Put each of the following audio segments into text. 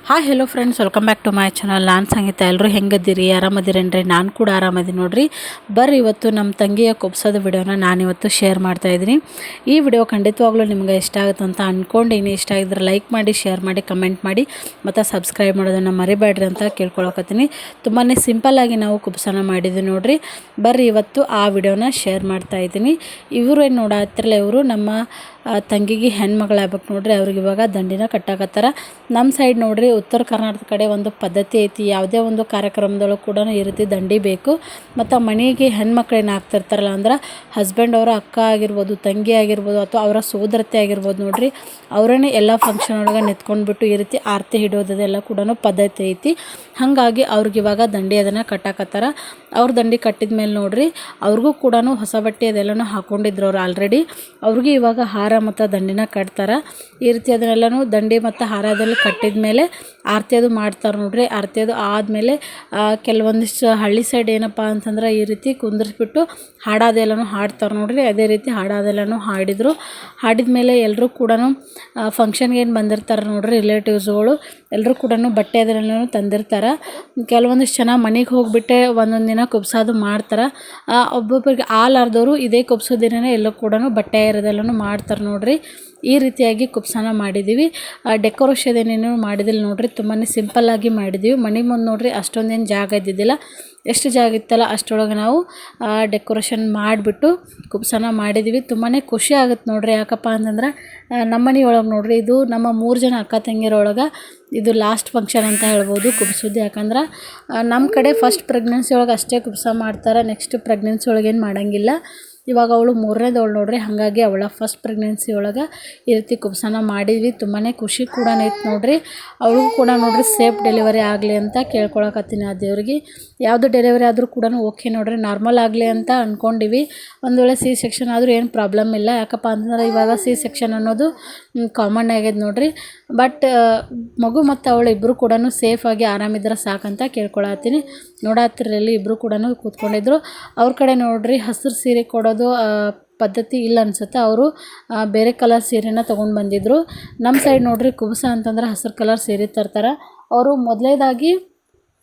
Hi hello friends, welcome back to my channel. ನಾನು ಸಂಗೀತ. ಎಲ್ಲರೂ ಹೆಂಗದ್ದೀರಿ? ಆರಾಮದಿರೇನ್ರಿ? ನಾನು ಕೂಡ ಆರಾಮದೀನಿ ನೋಡ್ರಿ. ಬರ್ರಿ ಇವತ್ತು ನಮ್ಮ ತಂಗಿಯ ಕೊಬ್ಸೋದು ವಿಡಿಯೋನ ನಾನಿವತ್ತು ಶೇರ್ ಮಾಡ್ತಾಯಿದ್ದೀನಿ. ಈ ವಿಡಿಯೋ ಖಂಡಿತವಾಗ್ಲೂ ನಿಮ್ಗೆ ಇಷ್ಟ ಆಗುತ್ತೆ ಅಂತ ಅಂದ್ಕೊಂಡಿನಿ. ಇಷ್ಟ ಆಗಿದ್ರೆ ಲೈಕ್ ಮಾಡಿ, ಶೇರ್ ಮಾಡಿ, ಕಮೆಂಟ್ ಮಾಡಿ ಮತ್ತು ಸಬ್ಸ್ಕ್ರೈಬ್ ಮಾಡೋದನ್ನು ಮರಿಬೇಡ್ರಿ ಅಂತ ಕೇಳ್ಕೊಳಕತ್ತೀನಿ. ತುಂಬಾ ಸಿಂಪಲ್ಲಾಗಿ ನಾವು ಕುಬ್ಸನ ಮಾಡಿದ್ವಿ ನೋಡ್ರಿ. ಬರ್ರಿ ಇವತ್ತು ಆ ವಿಡಿಯೋನ ಶೇರ್ ಮಾಡ್ತಾಯಿದ್ದೀನಿ. ಇವರು ಏನು ನೋಡತ್ತಿರಲ್ಲ, ಇವರು ನಮ್ಮ ತಂಗಿಗೆ ಹೆಣ್ಮಗಳಾಗ್ಬೇಕು ನೋಡ್ರಿ. ಅವ್ರಿಗೆ ಇವಾಗ ದಂಡಿನ ಕಟ್ಟಾಕತ್ತಾರ. ನಮ್ಮ ಸೈಡ್ ನೋಡ್ರಿ, ಉತ್ತರ ಕರ್ನಾಟಕದ ಕಡೆ ಒಂದು ಪದ್ಧತಿ ಐತಿ. ಯಾವುದೇ ಒಂದು ಕಾರ್ಯಕ್ರಮದೊಳಗೆ ಕೂಡ ಈ ರೀತಿ ದಂಡಿ ಬೇಕು. ಮತ್ತು ಮನೆಗೆ ಹೆಣ್ಮಕ್ಳೇನು ಆಗ್ತಿರ್ತಾರಲ್ಲ ಅಂದ್ರೆ ಹಸ್ಬೆಂಡ್ ಅವರ ಅಕ್ಕ ಆಗಿರ್ಬೋದು, ತಂಗಿ ಆಗಿರ್ಬೋದು, ಅಥವಾ ಅವರ ಸೋದರತೆ ಆಗಿರ್ಬೋದು ನೋಡ್ರಿ, ಅವರನ್ನೇ ಎಲ್ಲ ಫಂಕ್ಷನ್ ಒಳಗೆ ನಿಂತ್ಕೊಂಡ್ಬಿಟ್ಟು ಈ ರೀತಿ ಆರತಿ ಹಿಡಿಯೋದೆಲ್ಲ ಕೂಡ ಪದ್ಧತಿ ಐತಿ. ಹಾಗಾಗಿ ಅವ್ರಿಗೆ ಇವಾಗ ದಂಡಿ ಅದನ್ನು ಕಟ್ಟಾಕತ್ತಾರ. ಅವ್ರ ದಂಡಿ ಕಟ್ಟಿದ ಮೇಲೆ ನೋಡ್ರಿ, ಅವ್ರಿಗೂ ಕೂಡ ಹೊಸ ಬಟ್ಟೆ ಅದೆಲ್ಲನೂ ಹಾಕ್ಕೊಂಡಿದ್ರು ಅವ್ರು ಆಲ್ರೆಡಿ. ಅವ್ರಿಗೂ ಇವಾಗ ಹಾರ ಮತ್ತು ದಂಡಿನ ಕಟ್ತಾರೆ. ಈ ರೀತಿ ಅದನ್ನೆಲ್ಲನೂ ದಂಡಿ ಮತ್ತು ಹಾರದಲ್ಲಿ ಕಟ್ಟಿದ ಮೇಲೆ ಆರತಿ ಅದು ಮಾಡ್ತಾರೆ ನೋಡ್ರಿ. ಆರತಿ ಅದು ಆದಮೇಲೆ ಕೆಲವೊಂದಿಷ್ಟು ಹಳ್ಳಿ ಸೈಡ್ ಏನಪ್ಪ ಅಂತಂದ್ರೆ ಈ ರೀತಿ ಕುಂದಿರ್ಸ್ಬಿಟ್ಟು ಹಾಡೋದೆಲ್ಲನೂ ಹಾಡ್ತಾರೆ ನೋಡ್ರಿ. ಅದೇ ರೀತಿ ಹಾಡೋದೆಲ್ಲನೂ ಹಾಡಿದರು. ಹಾಡಿದ ಮೇಲೆ ಎಲ್ಲರೂ ಕೂಡ ಫಂಕ್ಷನ್ಗೆ ಏನು ಬಂದಿರ್ತಾರೆ ನೋಡ್ರಿ, ರಿಲೇಟಿವ್ಸ್ಗಳು ಎಲ್ಲರೂ ಕೂಡ ಬಟ್ಟೆ ಅದೆಲ್ಲನೂ ತಂದಿರ್ತಾರೆ. ಕೆಲವೊಂದಿಷ್ಟು ಜನ ಮನೆಗೆ ಹೋಗಿಬಿಟ್ಟೆ ಒಂದೊಂದು ದಿನ ಕುಬ್ಸೋದು ಮಾಡ್ತಾರೆ. ಒಬ್ಬೊಬ್ಬರಿಗೆ ಆಲಾರ್ದವರು ಇದೇ ಕುಬ್ಸೋ ದಿನವೇ ಎಲ್ಲೂ ಕೂಡ ಬಟ್ಟೆ ಇರೋದೆಲ್ಲನೂ ಮಾಡ್ತಾರೆ ನೋಡ್ರಿ. ಈ ರೀತಿಯಾಗಿ ಕುಬ್ಸನ ಮಾಡಿದ್ದೀವಿ. ಡೆಕೋರೇಷನ್ ಏನೇನು ಮಾಡಿದಿಲ್ಲ ನೋಡ್ರಿ, ತುಂಬಾ ಸಿಂಪಲ್ಲಾಗಿ ಮಾಡಿದ್ದೀವಿ. ಮನೆ ಮುಂದೆ ನೋಡ್ರಿ ಅಷ್ಟೊಂದೇನು ಜಾಗ ಇದ್ದಿದ್ದಿಲ್ಲ. ಎಷ್ಟು ಜಾಗ ಇತ್ತಲ್ಲ ಅಷ್ಟರೊಳಗೆ ನಾವು ಡೆಕೋರೇಷನ್ ಮಾಡಿಬಿಟ್ಟು ಕುಬ್ಸನ ಮಾಡಿದ್ದೀವಿ. ತುಂಬಾ ಖುಷಿ ಆಗುತ್ತೆ ನೋಡ್ರಿ. ಯಾಕಪ್ಪ ಅಂತಂದ್ರೆ ನಮ್ಮ ಮನೆಯೊಳಗೆ ನೋಡ್ರಿ, ಇದು ನಮ್ಮ 3 ಜನ ಅಕ್ಕ ತಂಗಿಯರೊಳಗೆ ಇದು ಲಾಸ್ಟ್ ಫಂಕ್ಷನ್ ಅಂತ ಹೇಳ್ಬೋದು ಕುಬ್ಸೋದು. ಯಾಕಂದ್ರೆ ನಮ್ಮ ಕಡೆ ಫಸ್ಟ್ ಪ್ರೆಗ್ನೆನ್ಸಿ ಒಳಗೆ ಅಷ್ಟೇ ಕುಬ್ಸ ಮಾಡ್ತಾರೆ. ನೆಕ್ಸ್ಟ್ ಪ್ರೆಗ್ನೆನ್ಸಿ ಒಳಗೆ ಏನು ಮಾಡೋಂಗಿಲ್ಲ. ಇವಾಗ ಅವಳು 3ನೇದವಳು ನೋಡ್ರಿ. ಹಾಗಾಗಿ ಅವಳ ಫಸ್ಟ್ ಪ್ರೆಗ್ನೆನ್ಸಿ ಒಳಗೆ ಈ ರೀತಿ ಕುಬ್ಸನ ಮಾಡಿದ್ವಿ. ತುಂಬಾ ಖುಷಿ ಕೂಡ ಐತೆ ನೋಡ್ರಿ. ಅವಳಿಗೂ ಕೂಡ ನೋಡ್ರಿ ಸೇಫ್ ಡೆಲಿವರಿ ಆಗಲಿ ಅಂತ ಕೇಳ್ಕೊಳಕತ್ತೀನಿ ಆ ದೇವ್ರಿಗೆ. ಯಾವುದು ಡೆಲಿವರಿ ಆದರೂ ಕೂಡ ಓಕೆ ನೋಡ್ರಿ, ನಾರ್ಮಲ್ ಆಗಲಿ ಅಂತ ಅಂದ್ಕೊಂಡಿವಿ. ಒಂದು ವೇಳೆ ಸಿ ಸೆಕ್ಷನ್ ಆದರೂ ಏನು ಪ್ರಾಬ್ಲಮ್ ಇಲ್ಲ. ಯಾಕಪ್ಪ ಅಂತಂದ್ರೆ ಇವಾಗ ಸಿ ಸೆಕ್ಷನ್ ಅನ್ನೋದು ಕಾಮನ್ ಆಗ್ಯದ ನೋಡ್ರಿ. ಬಟ್ ಮಗು ಮತ್ತು ಅವಳು ಇಬ್ಬರು ಕೂಡ ಸೇಫಾಗಿ ಆರಾಮಿದ್ರೆ ಸಾಕಂತ ಕೇಳ್ಕೊಳತ್ತೀನಿ. ನೋಡತ್ತಿರಲ್ಲಿ ಇಬ್ಬರು ಕೂಡ ಕೂತ್ಕೊಂಡಿದ್ರು. ಅವ್ರ ಕಡೆ ನೋಡ್ರಿ ಹಸಿರು ಸೀರೆ ಕೊಡೋದು ಪದ್ಧತಿ ಇಲ್ಲ ಅನ್ಸುತ್ತೆ. ಅವರು ಬೇರೆ ಕಲರ್ ಸೀರೆನ ತೊಗೊಂಡು ಬಂದಿದ್ದರು. ನಮ್ಮ ಸೈಡ್ ನೋಡ್ರಿ ಕುಬ್ಸ ಅಂತಂದ್ರೆ ಹಸಿರು ಕಲರ್ ಸೀರೆ ತರ್ತಾರೆ. ಅವರು ಮೊದಲೇದಾಗಿ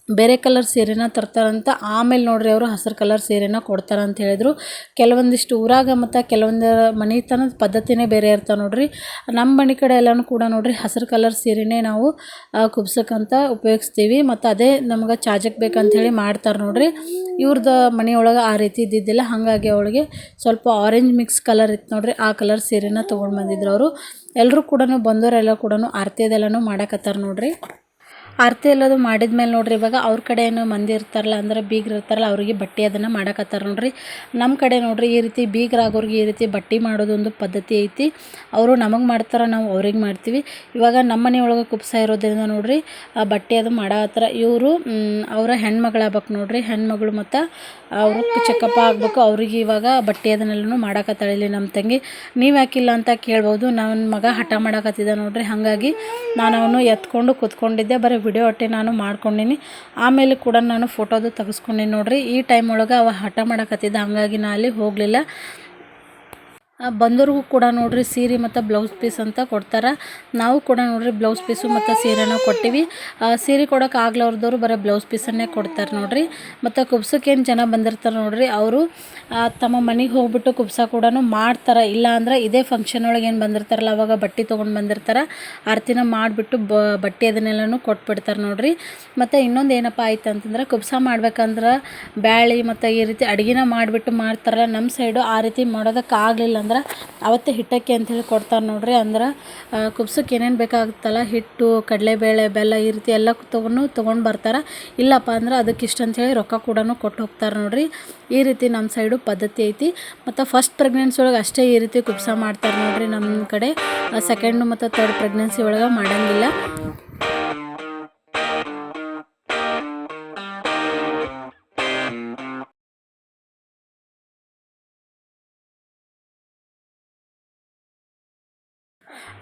ಬೇರೆ ಕಲರ್ ಸೀರೆನ ತರ್ತಾರಂತ, ಆಮೇಲೆ ನೋಡ್ರಿ ಅವರು ಹಸಿರು ಕಲರ್ ಸೀರೆನ ಕೊಡ್ತಾರಂತ ಹೇಳಿದರು. ಕೆಲವೊಂದಿಷ್ಟು ಊರಾಗ ಮತ್ತು ಕೆಲವೊಂದು ಮನೆತನದ ಪದ್ಧತಿನೇ ಬೇರೆ ಇರ್ತಾವೆ ನೋಡ್ರಿ. ನಮ್ಮ ಮನೆ ಕಡೆ ಎಲ್ಲನೂ ಕೂಡ ನೋಡ್ರಿ ಹಸಿರು ಕಲರ್ ಸೀರೆನೇ ನಾವು ಕುಬ್ಸಕ್ಕಂತ ಉಪಯೋಗಿಸ್ತೀವಿ. ಮತ್ತು ಅದೇ ನಮ್ಗೆ ಚಾಜಕ್ಕೆ ಬೇಕಂಥೇಳಿ ಮಾಡ್ತಾರೆ ನೋಡ್ರಿ. ಇವ್ರದ್ದು ಮನೆಯೊಳಗೆ ಆ ರೀತಿ ಇದ್ದಿದ್ದಿಲ್ಲ. ಹಾಗಾಗಿ ಅವಳಿಗೆ ಸ್ವಲ್ಪ ಆರೆಂಜ್ ಮಿಕ್ಸ್ ಕಲರ್ ಇತ್ತು ನೋಡ್ರಿ, ಆ ಕಲರ್ ಸೀರೆನ ತೊಗೊಂಡು ಬಂದಿದ್ರು ಅವರು. ಎಲ್ಲರೂ ಕೂಡ ಬಂದವರೆಲ್ಲ ಕೂಡ ಆರತಿ ಅದೆಲ್ಲನೂ ಮಾಡಕತ್ತಾರೆ ನೋಡ್ರಿ. ಆರತಿ ಎಲ್ಲದು ಮಾಡಿದ ಮೇಲೆ ನೋಡ್ರಿ, ಇವಾಗ ಅವ್ರ ಕಡೆ ಏನು ಮಂದಿ ಇರ್ತಾರಲ್ಲ ಅಂದ್ರೆ ಬೀಗ್ರು ಇರ್ತಾರಲ್ಲ, ಅವರಿಗೆ ಬಟ್ಟೆ ಅದನ್ನು ಮಾಡಕತ್ತಾರೆ ನೋಡ್ರಿ. ನಮ್ಮ ಕಡೆ ನೋಡ್ರಿ ಈ ರೀತಿ ಬೀಗ್ರಾಗೋರಿಗೆ ಈ ರೀತಿ ಬಟ್ಟೆ ಮಾಡೋದೊಂದು ಪದ್ಧತಿ ಐತಿ. ಅವರು ನಮಗೆ ಮಾಡ್ತಾರೆ, ನಾವು ಅವ್ರಿಗೆ ಮಾಡ್ತೀವಿ. ಇವಾಗ ನಮ್ಮ ಮನೆಯೊಳಗೆ ಕುಬ್ಸ ಇರೋದ್ರಿಂದ ನೋಡ್ರಿ ಆ ಬಟ್ಟೆ ಅದು ಮಾಡತ್ತರ. ಇವರು ಅವರ ಹೆಣ್ಮಗಳಾಗ್ಬೇಕು ನೋಡ್ರಿ. ಹೆಣ್ಮಗಳು ಮತ್ತು ಅವರು ಚೆಕಪ್ಪ ಆಗಬೇಕು. ಅವ್ರಿಗೆ ಇವಾಗ ಬಟ್ಟೆ ಅದನ್ನೆಲ್ಲನೂ ಮಾಡಕತ್ತಾಳೆ ಇಲ್ಲಿ ನಮ್ಮ ತಂಗಿ. ನೀವು ಯಾಕಿಲ್ಲ ಅಂತ ಕೇಳ್ಬೋದು. ನನ್ನ ಮಗ ಹಠ ಮಾಡಕತ್ತಿದ್ದ ನೋಡ್ರಿ. ಹಾಗಾಗಿ ನಾನು ಅವನು ಎತ್ಕೊಂಡು ಕೂತ್ಕೊಂಡಿದ್ದೆ. ಬರೀ ವಿಡಿಯೋ ಒಟ್ಟೆ ನಾನು ಮಾಡ್ಕೊಂಡಿನಿ. ಆಮೇಲೆ ಕೂಡ ನಾನು ಫೋಟೋದು ತೆಗೆಸ್ಕೊಂಡಿನಿ ನೋಡ್ರಿ. ಈ ಟೈಮ್ ಒಳಗೆ ಅವ ಹಠ ಮಾಡಕತ್ತಿದ್ದ, ಹಾಗಾಗಿ ನಾನು ಅಲ್ಲಿ ಹೋಗಲಿಲ್ಲ. ಬಂದವ್ರಿಗೂ ಕೂಡ ನೋಡ್ರಿ ಸೀರೆ ಮತ್ತು ಬ್ಲೌಸ್ ಪೀಸ್ ಅಂತ ಕೊಡ್ತಾರೆ. ನಾವು ಕೂಡ ನೋಡ್ರಿ ಬ್ಲೌಸ್ ಪೀಸು ಮತ್ತು ಸೀರೆನ ಕೊಟ್ಟಿವಿ. ಸೀರೆ ಕೊಡೋಕೆ ಆಗ್ಲವ್ರದವ್ರು ಬರೀ ಬ್ಲೌಸ್ ಪೀಸನ್ನೇ ಕೊಡ್ತಾರೆ ನೋಡ್ರಿ. ಮತ್ತು ಕುಬ್ಸಕ್ಕೆ ಏನು ಜನ ಬಂದಿರ್ತಾರೆ ನೋಡ್ರಿ, ಅವರು ತಮ್ಮ ಮನೆಗೆ ಹೋಗ್ಬಿಟ್ಟು ಕುಬ್ಸ ಕೂಡ ಮಾಡ್ತಾರೆ. ಇಲ್ಲ ಅಂದ್ರೆ ಇದೇ ಫಂಕ್ಷನ್ ಒಳಗೆ ಏನು ಬಂದಿರ್ತಾರಲ್ಲ ಅವಾಗ ಬಟ್ಟೆ ತೊಗೊಂಡು ಬಂದಿರ್ತಾರೆ, ಆರತಿನ ಮಾಡಿಬಿಟ್ಟು ಬಟ್ಟೆ ಅದನ್ನೆಲ್ಲನೂ ಕೊಟ್ಬಿಡ್ತಾರೆ ನೋಡ್ರಿ. ಮತ್ತು ಇನ್ನೊಂದು ಏನಪ್ಪ ಆಯ್ತು ಅಂತಂದ್ರೆ, ಕುಬ್ಸ ಮಾಡ್ಬೇಕಂದ್ರೆ ಬ್ಯಾಳಿ ಮತ್ತು ಈ ರೀತಿ ಅಡುಗೆನ ಮಾಡಿಬಿಟ್ಟು ಮಾಡ್ತಾರಲ್ಲ. ನಮ್ಮ ಸೈಡು ಆ ರೀತಿ ಮಾಡೋದಕ್ಕೆ ಆಗಲಿಲ್ಲ ಅಂದ್ರೆ ಅಂದ್ರೆ ಅವತ್ತೇ ಹಿಟ್ಟಕ್ಕಿ ಅಂಥೇಳಿ ಕೊಡ್ತಾರೆ ನೋಡಿರಿ. ಅಂದ್ರೆ ಕುಬ್ಸಕ್ಕೆ ಏನೇನು ಬೇಕಾಗುತ್ತಲ್ಲ, ಹಿಟ್ಟು, ಕಡಲೆಬೇಳೆ, ಬೆಲ್ಲ ಈ ರೀತಿ ಎಲ್ಲ ತೊಗೊಂಡು ಬರ್ತಾರೆ. ಇಲ್ಲಪ್ಪ ಅಂದ್ರೆ ಅದಕ್ಕೆ ಇಷ್ಟು ಅಂಥೇಳಿ ರೊಕ್ಕ ಕೂಡ ಕೊಟ್ಟು ಹೋಗ್ತಾರೆ ನೋಡಿರಿ. ಈ ರೀತಿ ನಮ್ಮ ಸೈಡು ಪದ್ಧತಿ ಐತಿ. ಮತ್ತು ಫಸ್ಟ್ ಪ್ರೆಗ್ನೆನ್ಸಿ ಒಳಗೆ ಅಷ್ಟೇ ಈ ರೀತಿ ಕುಬ್ಸ ಮಾಡ್ತಾರೆ ನೋಡಿರಿ ನಮ್ಮ ಕಡೆ. ಸೆಕೆಂಡು ಮತ್ತು ತರ್ಡ್ ಪ್ರೆಗ್ನೆನ್ಸಿ ಒಳಗೆ ಮಾಡೋಂಗಿಲ್ಲ.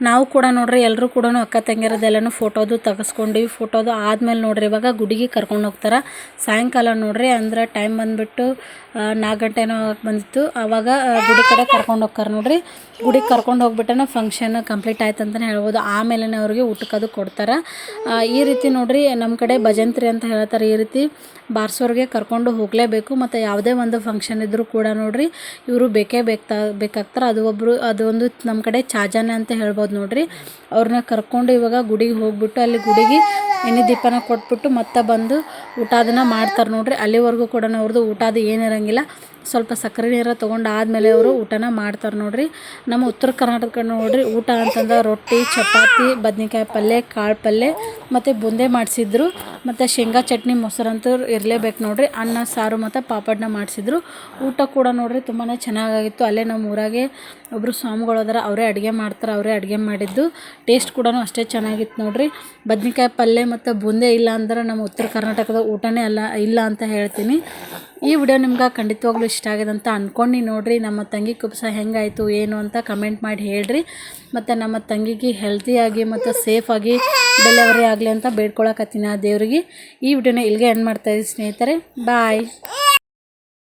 ನಾವು ಕೂಡ ನೋಡ್ರಿ ಎಲ್ಲರೂ ಕೂಡ ಅಕ್ಕ ತಂಗಿಯರದೆಲ್ಲನೂ ಫೋಟೋದು ತೆಗೆಸ್ಕೊಂಡ್ವಿ. ಫೋಟೋದು ಆದಮೇಲೆ ನೋಡ್ರಿ ಇವಾಗ ಗುಡಿಗೆ ಕರ್ಕೊಂಡು ಹೋಗ್ತಾರೆ. ಸಾಯಂಕಾಲ ನೋಡ್ರಿ ಅಂದ್ರೆ ಟೈಮ್ ಬಂದುಬಿಟ್ಟು 4 ಗಂಟೆನೋ ಬಂದಿತ್ತು. ಆವಾಗ ಗುಡಿ ಕಡೆ ಕರ್ಕೊಂಡು ಹೋಗ್ತಾರೆ ನೋಡ್ರಿ. ಗುಡಿಗೆ ಕರ್ಕೊಂಡು ಹೋಗ್ಬಿಟ್ಟೆ ಫಂಕ್ಷನ್ ಕಂಪ್ಲೀಟ್ ಆಯ್ತು ಅಂತಲೇ ಹೇಳ್ಬೋದು. ಆಮೇಲೆ ಅವ್ರಿಗೆ ಊಟಕ್ಕದು ಕೊಡ್ತಾರೆ. ಈ ರೀತಿ ನೋಡ್ರಿ ನಮ್ಮ ಕಡೆ ಭಜಂತ್ರಿ ಅಂತ ಹೇಳ್ತಾರೆ. ಈ ರೀತಿ ಬಾರ್ಸೋರಿಗೆ ಕರ್ಕೊಂಡು ಹೋಗಲೇಬೇಕು. ಮತ್ತು ಯಾವುದೇ ಒಂದು ಫಂಕ್ಷನ್ ಇದ್ದರೂ ಕೂಡ ನೋಡ್ರಿ ಇವರು ಬೇಕಾಗ್ತಾರೆ. ಅದು ಒಂದು ನಮ್ಮ ಕಡೆ ಚಾಜಾನ ಅಂತ ಹೇಳ್ಬೋದು ನೋಡ್ರಿ. ಅವ್ರನ್ನ ಕರ್ಕೊಂಡು ಇವಾಗ ಗುಡಿಗೆ ಹೋಗ್ಬಿಟ್ಟು ಅಲ್ಲಿ ಗುಡಿಗೆ ಎಣ್ಣೆ ದೀಪನ ಕೊಟ್ಬಿಟ್ಟು ಮತ್ತೆ ಬಂದು ಊಟ ಅದನ್ನು ಮಾಡ್ತಾರೆ ನೋಡ್ರಿ. ಅಲ್ಲಿವರೆಗೂ ಕೂಡ ಅವ್ರದ್ದು ಊಟ ಅದು ಏನಿರಂಗಿಲ್ಲ. ಸ್ವಲ್ಪ ಸಕ್ಕರೆ ನೀರು ತೊಗೊಂಡು ಆದಮೇಲೆ ಅವರು ಊಟನ ಮಾಡ್ತಾರೆ ನೋಡ್ರಿ. ನಮ್ಮ ಉತ್ತರ ಕರ್ನಾಟಕ ನೋಡ್ರಿ ಊಟ ಅಂತಂದ್ರೆ ರೊಟ್ಟಿ, ಚಪಾತಿ, ಬದ್ನೆಕಾಯಿ ಪಲ್ಯ, ಕಾಳು ಪಲ್ಯ ಮತ್ತು ಬೂಂದೆ ಮಾಡಿಸಿದ್ರು. ಮತ್ತು ಶೇಂಗಾ ಚಟ್ನಿ, ಮೊಸರಂತೂ ಇರಲೇಬೇಕು ನೋಡ್ರಿ. ಅನ್ನ, ಸಾರು ಮತ್ತು ಪಾಪಡನ್ನ ಮಾಡಿಸಿದ್ರು. ಊಟ ಕೂಡ ನೋಡ್ರಿ ತುಂಬಾ ಚೆನ್ನಾಗಾಗಿತ್ತು. ಅಲ್ಲೇ ನಮ್ಮ ಊರಾಗೆ ಒಬ್ಬರು ಸ್ವಾಮಿಗಳು ಅದಾರ, ಅವರೇ ಅಡುಗೆ ಮಾಡ್ತಾರೆ. ಅವರೇ ಅಡುಗೆ ಮಾಡಿದ್ದು. ಟೇಸ್ಟ್ ಕೂಡ ಅಷ್ಟೇ ಚೆನ್ನಾಗಿತ್ತು ನೋಡ್ರಿ. ಬದ್ನೆಕಾಯಿ ಪಲ್ಯ ಮತ್ತು ಬೂಂದೆ ಇಲ್ಲ ಅಂದ್ರೆ ನಮ್ಮ ಉತ್ತರ ಕರ್ನಾಟಕದ ಊಟನೇ ಇಲ್ಲ ಅಂತ ಹೇಳ್ತೀನಿ. ಈ ವಿಡಿಯೋ ನಿಮ್ಗೆ ಖಂಡಿತವಾಗ್ಲೂ ಇಷ್ಟ ಆಗಿದೆ ಅಂತ ಅಂದ್ಕೊಂಡು ನೋಡಿರಿ. ನಮ್ಮ ತಂಗಿ ಕುಬ್ಸ ಹೆಂಗಾಯಿತು ಏನು ಅಂತ ಕಮೆಂಟ್ ಮಾಡಿ ಹೇಳ್ರಿ. ಮತ್ತು ನಮ್ಮ ತಂಗಿಗೆ ಹೆಲ್ತಿಯಾಗಿ ಮತ್ತು ಸೇಫಾಗಿ ಡೆಲಿವರಿ ಆಗಲಿ ಅಂತ ಬೇಡ್ಕೊಳಕತ್ತೀನಿ ಆ ದೇವರಿಗೆ. ಈ ವಿಡಿಯೋನ ಇಲ್ಲಿಗೆ ಎಂಡ್ ಮಾಡ್ತಾಯಿದ್ದೀನಿ ಸ್ನೇಹಿತರೆ. ಬಾಯ್.